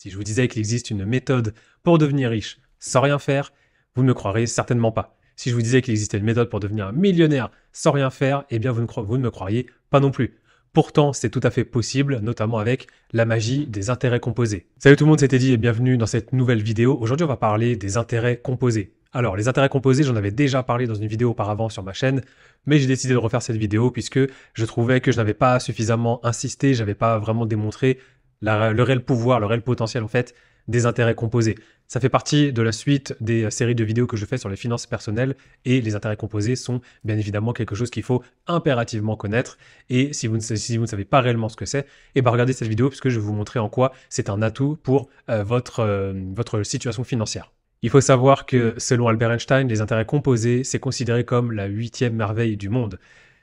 Si je vous disais qu'il existe une méthode pour devenir riche sans rien faire, vous ne me croirez certainement pas. Si je vous disais qu'il existait une méthode pour devenir millionnaire sans rien faire, eh bien vous ne me croiriez pas non plus. Pourtant, c'est tout à fait possible, notamment avec la magie des intérêts composés. Salut tout le monde, c'était dit et bienvenue dans cette nouvelle vidéo. Aujourd'hui, on va parler des intérêts composés. Alors, les intérêts composés, j'en avais déjà parlé dans une vidéo auparavant sur ma chaîne, mais j'ai décidé de refaire cette vidéo puisque je trouvais que je n'avais pas suffisamment insisté, j'avais pas vraiment démontré le réel pouvoir, le réel potentiel en fait des intérêts composés. Ça fait partie de la suite des séries de vidéos que je fais sur les finances personnelles et les intérêts composés sont bien évidemment quelque chose qu'il faut impérativement connaître. Et si vous ne savez pas réellement ce que c'est, eh ben regardez cette vidéo puisque je vais vous montrer en quoi c'est un atout pour votre situation financière. Il faut savoir que selon Albert Einstein, les intérêts composés, c'est considéré comme la 8e merveille du monde.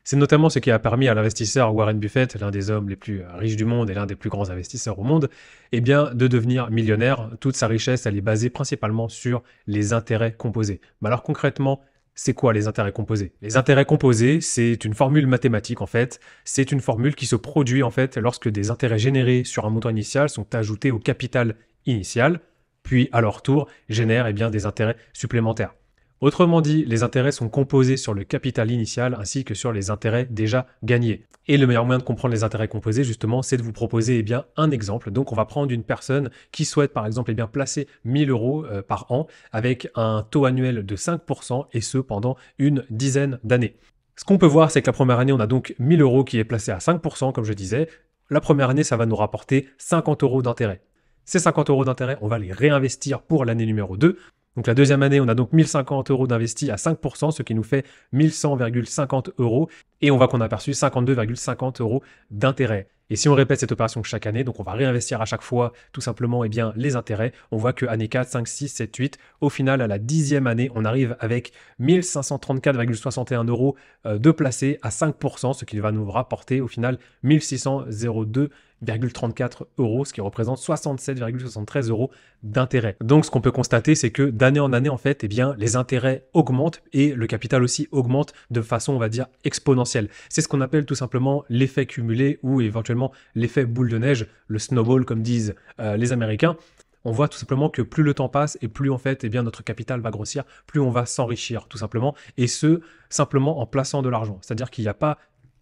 C'est notamment ce qui a permis à l'investisseur Warren Buffett, l'un des hommes les plus riches du monde et l'un des plus grands investisseurs au monde, eh bien, de devenir millionnaire. Toute sa richesse, elle est basée principalement sur les intérêts composés. Mais alors concrètement, c'est quoi les intérêts composés? Les intérêts composés, c'est une formule mathématique en fait. C'est une formule qui se produit en fait lorsque des intérêts générés sur un montant initial sont ajoutés au capital initial, puis à leur tour génèrent bien, des intérêts supplémentaires. Autrement dit, les intérêts sont composés sur le capital initial ainsi que sur les intérêts déjà gagnés. Et le meilleur moyen de comprendre les intérêts composés, justement, c'est de vous proposer bien, un exemple. Donc, on va prendre une personne qui souhaite, par exemple, bien, placer 1000 euros par an avec un taux annuel de 5% et ce pendant une dizaine d'années. Ce qu'on peut voir, c'est que la première année, on a donc 1000 euros qui est placé à 5%, comme je disais. La première année, ça va nous rapporter 50 euros d'intérêt. Ces 50 euros d'intérêt, on va les réinvestir pour l'année numéro 2. Donc la deuxième année, on a donc 1050 euros d'investis à 5%, ce qui nous fait 1100,50 euros. Et on voit qu'on a perçu 52,50 euros d'intérêt. Et si on répète cette opération chaque année, donc on va réinvestir à chaque fois tout simplement les intérêts, on voit que année 4, 5, 6, 7, 8, au final à la 10e année, on arrive avec 1534,61 euros de placé à 5%, ce qui va nous rapporter au final 1602,34 euros, ce qui représente 67,73 euros d'intérêt. Donc ce qu'on peut constater, c'est que d'année en année, en fait, les intérêts augmentent et le capital aussi augmente de façon, on va dire, exponentielle. C'est ce qu'on appelle tout simplement l'effet cumulé ou éventuellement l'effet boule de neige, le snowball comme disent les Américains. On voit tout simplement que plus le temps passe et plus en fait notre capital va grossir, plus on va s'enrichir tout simplement, et ce simplement en plaçant de l'argent. C'est-à-dire qu'il n'y a pas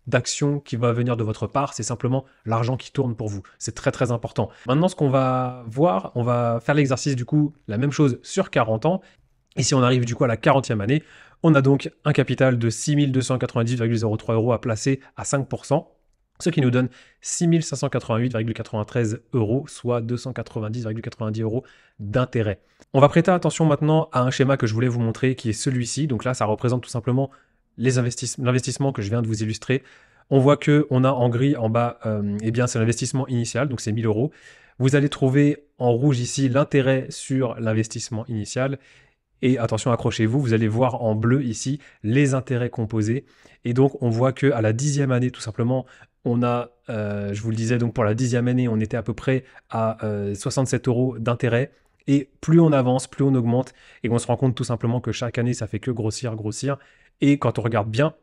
d'action qui va venir de votre part, c'est simplement l'argent qui tourne pour vous. C'est très très important. Maintenant, ce qu'on va voir, on va faire l'exercice du coup, la même chose sur 40 ans, et si on arrive du coup à la 40e année, on a donc un capital de 6290,03 euros à placer à 5%, ce qui nous donne 6588,93 euros, soit 290,90 euros d'intérêt. On va prêter attention maintenant à un schéma que je voulais vous montrer, qui est celui-ci. Donc là, ça représente tout simplement l'investissement que je viens de vous illustrer. On voit qu'on a en gris en bas, c'est l'investissement initial, donc c'est 1000 euros. Vous allez trouver en rouge ici l'intérêt sur l'investissement initial. Et attention, accrochez-vous, vous allez voir en bleu ici les intérêts composés. Et donc, on voit qu'à la 10e année, tout simplement, on a, je vous le disais, donc pour la 10e année, on était à peu près à 67 euros d'intérêt. Et plus on avance, plus on augmente. Et on se rend compte tout simplement que chaque année, ça fait que grossir, grossir. Et quand on regarde bien,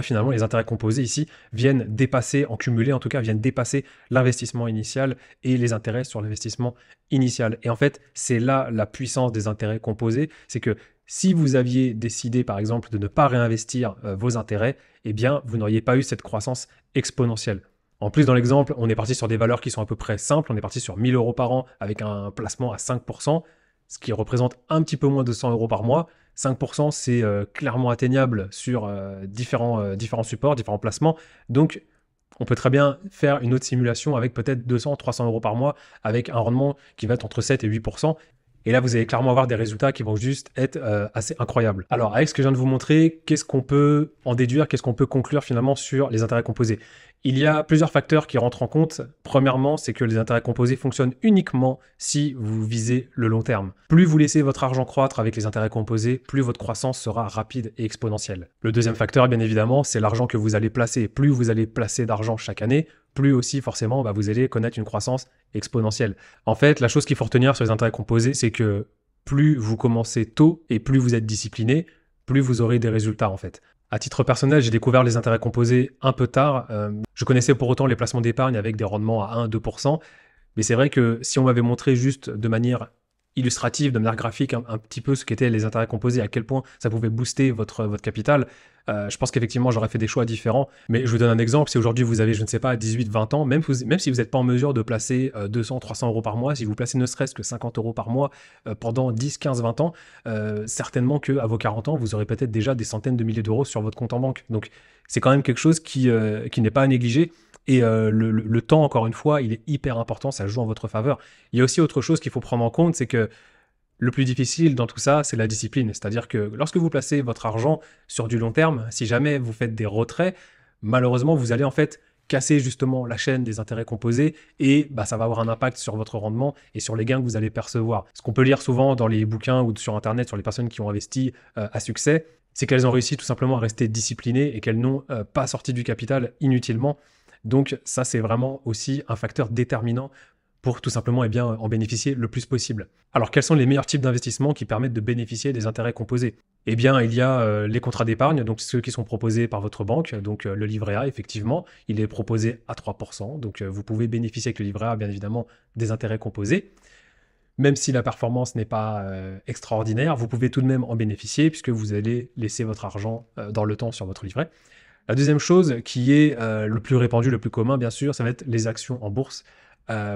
finalement, les intérêts composés ici viennent dépasser, en cumulé en tout cas, viennent dépasser l'investissement initial et les intérêts sur l'investissement initial. Et en fait, c'est là la puissance des intérêts composés, c'est que si vous aviez décidé, par exemple, de ne pas réinvestir vos intérêts, vous n'auriez pas eu cette croissance exponentielle. En plus, dans l'exemple, on est parti sur des valeurs qui sont à peu près simples. On est parti sur 1000 euros par an avec un placement à 5%, ce qui représente un petit peu moins de 100 euros par mois. 5%, c'est clairement atteignable sur différents supports, différents placements. Donc, on peut très bien faire une autre simulation avec peut-être 200, 300 euros par mois avec un rendement qui va être entre 7 et 8%. Et là, vous allez clairement avoir des résultats qui vont juste être assez incroyables. Alors, avec ce que je viens de vous montrer, qu'est-ce qu'on peut en déduire, qu'est-ce qu'on peut conclure finalement sur les intérêts composés? Il y a plusieurs facteurs qui rentrent en compte. Premièrement, c'est que les intérêts composés fonctionnent uniquement si vous visez le long terme. Plus vous laissez votre argent croître avec les intérêts composés, plus votre croissance sera rapide et exponentielle. Le deuxième facteur, bien évidemment, c'est l'argent que vous allez placer. Plus vous allez placer d'argent chaque année, plus aussi forcément vous allez connaître une croissance exponentielle. En fait, la chose qu'il faut retenir sur les intérêts composés, c'est que plus vous commencez tôt et plus vous êtes discipliné, plus vous aurez des résultats en fait. À titre personnel, j'ai découvert les intérêts composés un peu tard. Je connaissais pour autant les placements d'épargne avec des rendements à 1-2%, Mais c'est vrai que si on m'avait montré juste de manière illustrative, de manière graphique, un petit peu ce qu'étaient les intérêts composés, à quel point ça pouvait booster votre capital, je pense qu'effectivement, j'aurais fait des choix différents. Mais je vous donne un exemple. Si aujourd'hui, vous avez, je ne sais pas, 18, 20 ans, même si vous n'êtes pas en mesure de placer 200, 300 euros par mois, si vous placez ne serait-ce que 50 euros par mois pendant 10, 15, 20 ans, certainement qu'à vos 40 ans, vous aurez peut-être déjà des centaines de milliers d'euros sur votre compte en banque. Donc, c'est quand même quelque chose qui n'est pas à négliger. Et le temps, encore une fois, il est hyper important, ça joue en votre faveur. Il y a aussi autre chose qu'il faut prendre en compte, c'est que le plus difficile dans tout ça, c'est la discipline. C'est-à-dire que lorsque vous placez votre argent sur du long terme, si jamais vous faites des retraits, malheureusement, vous allez en fait casser justement la chaîne des intérêts composés et ça va avoir un impact sur votre rendement et sur les gains que vous allez percevoir. Ce qu'on peut lire souvent dans les bouquins ou sur Internet sur les personnes qui ont investi à succès, c'est qu'elles ont réussi tout simplement à rester disciplinées et qu'elles n'ont pas sorti du capital inutilement. Donc ça, c'est vraiment aussi un facteur déterminant pour tout simplement en bénéficier le plus possible. Alors, quels sont les meilleurs types d'investissements qui permettent de bénéficier des intérêts composés? Eh bien, il y a les contrats d'épargne, donc ceux qui sont proposés par votre banque, donc le livret A, effectivement, il est proposé à 3%, donc vous pouvez bénéficier avec le livret A, bien évidemment, des intérêts composés. Même si la performance n'est pas extraordinaire, vous pouvez tout de même en bénéficier puisque vous allez laisser votre argent dans le temps sur votre livret. La deuxième chose qui est le plus répandu, le plus commun, bien sûr, ça va être les actions en bourse.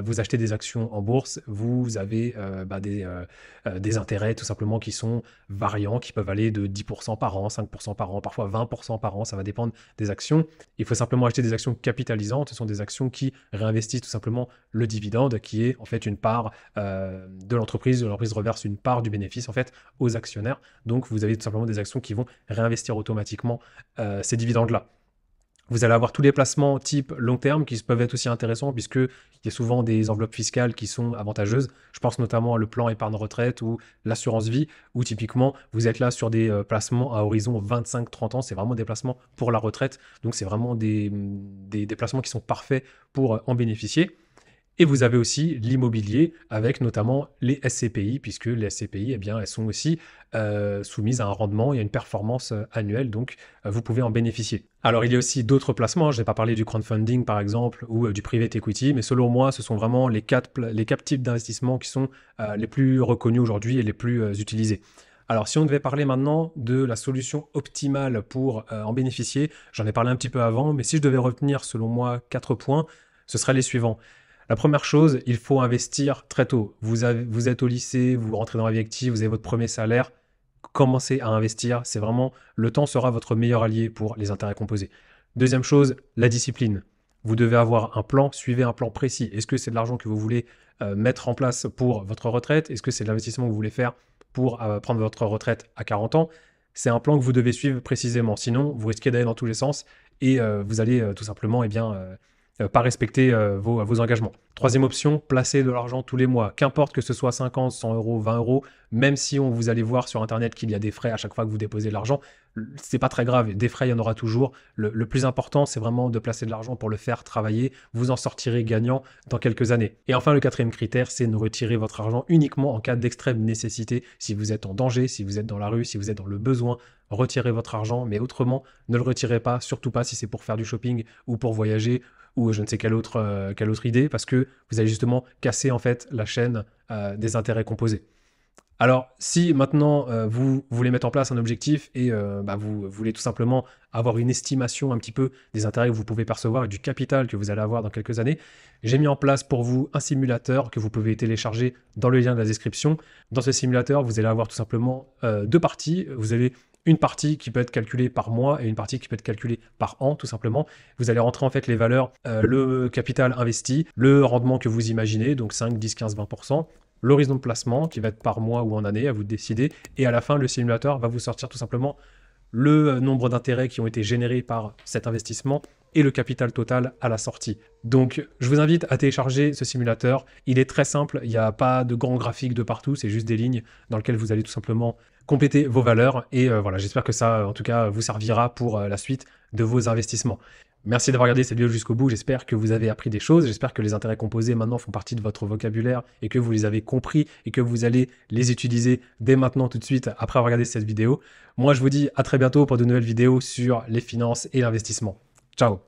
Vous achetez des actions en bourse, vous avez des intérêts tout simplement qui sont variants, qui peuvent aller de 10% par an, 5% par an, parfois 20% par an, ça va dépendre des actions. Il faut simplement acheter des actions capitalisantes, ce sont des actions qui réinvestissent tout simplement le dividende, qui est en fait une part de l'entreprise. L'entreprise reverse une part du bénéfice en fait aux actionnaires. Donc vous avez tout simplement des actions qui vont réinvestir automatiquement ces dividendes-là. Vous allez avoir tous les placements type long terme qui peuvent être aussi intéressants puisqu'il y a souvent des enveloppes fiscales qui sont avantageuses. Je pense notamment à le plan épargne retraite ou l'assurance vie où typiquement vous êtes là sur des placements à horizon 25-30 ans. C'est vraiment des placements pour la retraite. Donc c'est vraiment des placements qui sont parfaits pour en bénéficier. Et vous avez aussi l'immobilier avec notamment les SCPI, puisque les SCPI, elles sont aussi soumises à un rendement et à une performance annuelle, donc vous pouvez en bénéficier. Alors il y a aussi d'autres placements, je n'ai pas parlé du crowdfunding par exemple, ou du private equity, mais selon moi, ce sont vraiment les quatre types d'investissements qui sont les plus reconnus aujourd'hui et les plus utilisés. Alors, si on devait parler maintenant de la solution optimale pour en bénéficier, j'en ai parlé un petit peu avant, mais si je devais retenir, selon moi, 4 points, ce seraient les suivants. La première chose, il faut investir très tôt. Vous êtes au lycée, vous rentrez dans la vie active, vous avez votre premier salaire, commencez à investir. C'est vraiment, le temps sera votre meilleur allié pour les intérêts composés. Deuxième chose, la discipline. Vous devez avoir un plan, suivez un plan précis. Est-ce que c'est de l'argent que vous voulez mettre en place pour votre retraite? Est-ce que c'est de l'investissement que vous voulez faire pour prendre votre retraite à 40 ans? C'est un plan que vous devez suivre précisément. Sinon, vous risquez d'aller dans tous les sens et vous allez tout simplement pas respecter vos engagements. Troisième option, placer de l'argent tous les mois. Qu'importe que ce soit 50, 100 euros, 20 euros, même si vous allez voir sur Internet qu'il y a des frais à chaque fois que vous déposez de l'argent, c'est pas très grave. Des frais, il y en aura toujours. Le plus important, c'est vraiment de placer de l'argent pour le faire travailler. Vous en sortirez gagnant dans quelques années. Et enfin, le quatrième critère, c'est ne retirer votre argent uniquement en cas d'extrême nécessité. Si vous êtes en danger, si vous êtes dans la rue, si vous êtes dans le besoin, retirez votre argent. Mais autrement, ne le retirez pas, surtout pas si c'est pour faire du shopping ou pour voyager ou je ne sais quelle autre idée, parce que vous allez justement casser en fait la chaîne des intérêts composés. Alors, si maintenant vous voulez mettre en place un objectif et vous voulez tout simplement avoir une estimation un petit peu des intérêts que vous pouvez percevoir et du capital que vous allez avoir dans quelques années, j'ai mis en place pour vous un simulateur que vous pouvez télécharger dans le lien de la description. Dans ce simulateur, vous allez avoir tout simplement deux parties. Vous avez une partie qui peut être calculée par mois et une partie qui peut être calculée par an, tout simplement. Vous allez rentrer en fait les valeurs, le capital investi, le rendement que vous imaginez, donc 5, 10, 15, 20%, l'horizon de placement qui va être par mois ou en année, à vous de décider, et à la fin, le simulateur va vous sortir tout simplement le nombre d'intérêts qui ont été générés par cet investissement et le capital total à la sortie. Donc, je vous invite à télécharger ce simulateur. Il est très simple, il n'y a pas de grands graphiques de partout, c'est juste des lignes dans lesquelles vous allez tout simplement compléter vos valeurs. Et voilà, j'espère que ça, en tout cas, vous servira pour la suite de vos investissements. Merci d'avoir regardé cette vidéo jusqu'au bout, j'espère que vous avez appris des choses, j'espère que les intérêts composés maintenant font partie de votre vocabulaire et que vous les avez compris et que vous allez les utiliser dès maintenant tout de suite après avoir regardé cette vidéo. Moi je vous dis à très bientôt pour de nouvelles vidéos sur les finances et l'investissement. Ciao!